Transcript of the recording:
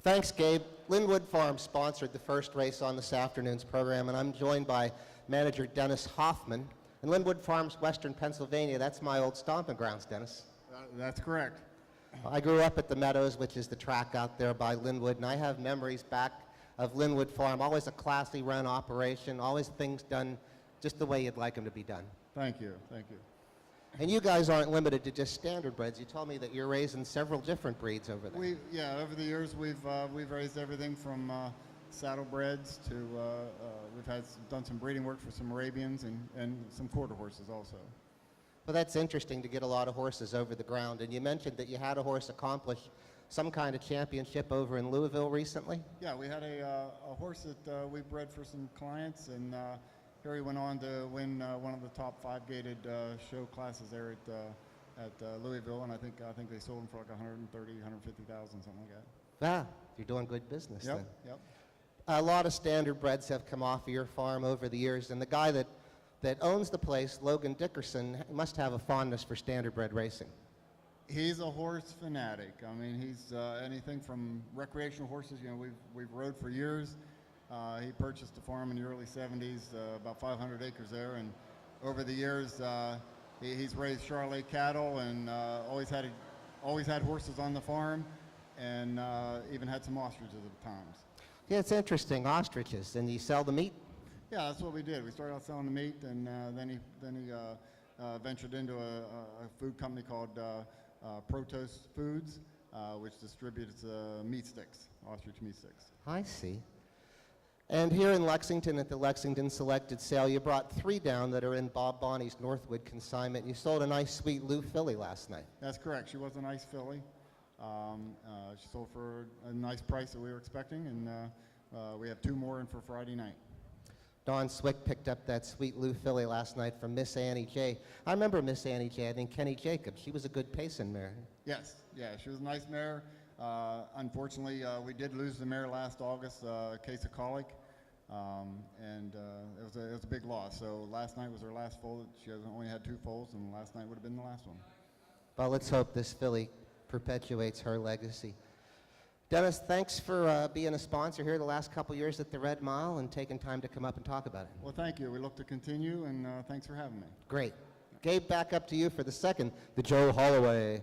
Thanks, Gabe. Linwood Farms sponsored the first race on this afternoon's program, and I'm joined by manager Dennis Hoffman. And Linwood Farms, Western Pennsylvania, that's my old stomping grounds, Dennis. That's correct. I grew up at the Meadows, which is the track out there by Linwood, and I have memories back of Linwood Farm. Always a classy run operation, always things done just the way you'd like them to be done. Thank you, thank you. And you guys aren't limited to just standard breds. You told me that you're raising several different breeds over there. Over the years we've raised everything from saddlebreds to we've done some breeding work for some Arabians and some quarter horses also. Well, that's interesting to get a lot of horses over the ground. And you mentioned that you had a horse accomplish some kind of championship over in Louisville recently? Yeah, we had a horse that we bred for some clients, and here he went on to win one of the top 5 gated show classes there at Louisville, and I think they sold him for like 130, 150,000, something like that. Ah, you're doing good business then. Yep. A lot of standard breds have come off of your farm over the years, and the guy that owns the place, Logan Dickerson, must have a fondness for standard bred racing. He's a horse fanatic. I mean, he's anything from recreational horses. You know, we've rode for years. He purchased a farm in the early 70s, about 500 acres there, and over the years he's raised Charolais cattle and always had horses on the farm, and even had some ostriches at times. Yeah, it's interesting, ostriches, and you sell the meat? Yeah, that's what we did. We started out selling the meat, and then he ventured into a food company called Protos Foods, which distributes meat sticks, ostrich meat sticks. I see. And here in Lexington at the Lexington Selected Sale, you brought 3 down that are in Bob Bonney's Northwood consignment. You sold a nice sweet Lou filly last night. That's correct. She was a nice filly. She sold for a nice price that we were expecting, and we have 2 more in for Friday night. Don Swick picked up that sweet Lou filly last night from Miss Annie J. I remember Miss Annie J. I think Kenny Jacobs. She was a good pacing mare. Yes, yeah, she was a nice mare. Unfortunately, we did lose the mare last August, a case of colic, and it was a big loss. So last night was her last foal. She only had 2 foals, and last night would have been the last one. Well, let's hope this filly perpetuates her legacy. Dennis, thanks for being a sponsor here the last couple years at the Red Mile and taking time to come up and talk about it. Well, thank you. We look to continue, and thanks for having me. Great. Gabe, back up to you for the second, the Joe Holloway.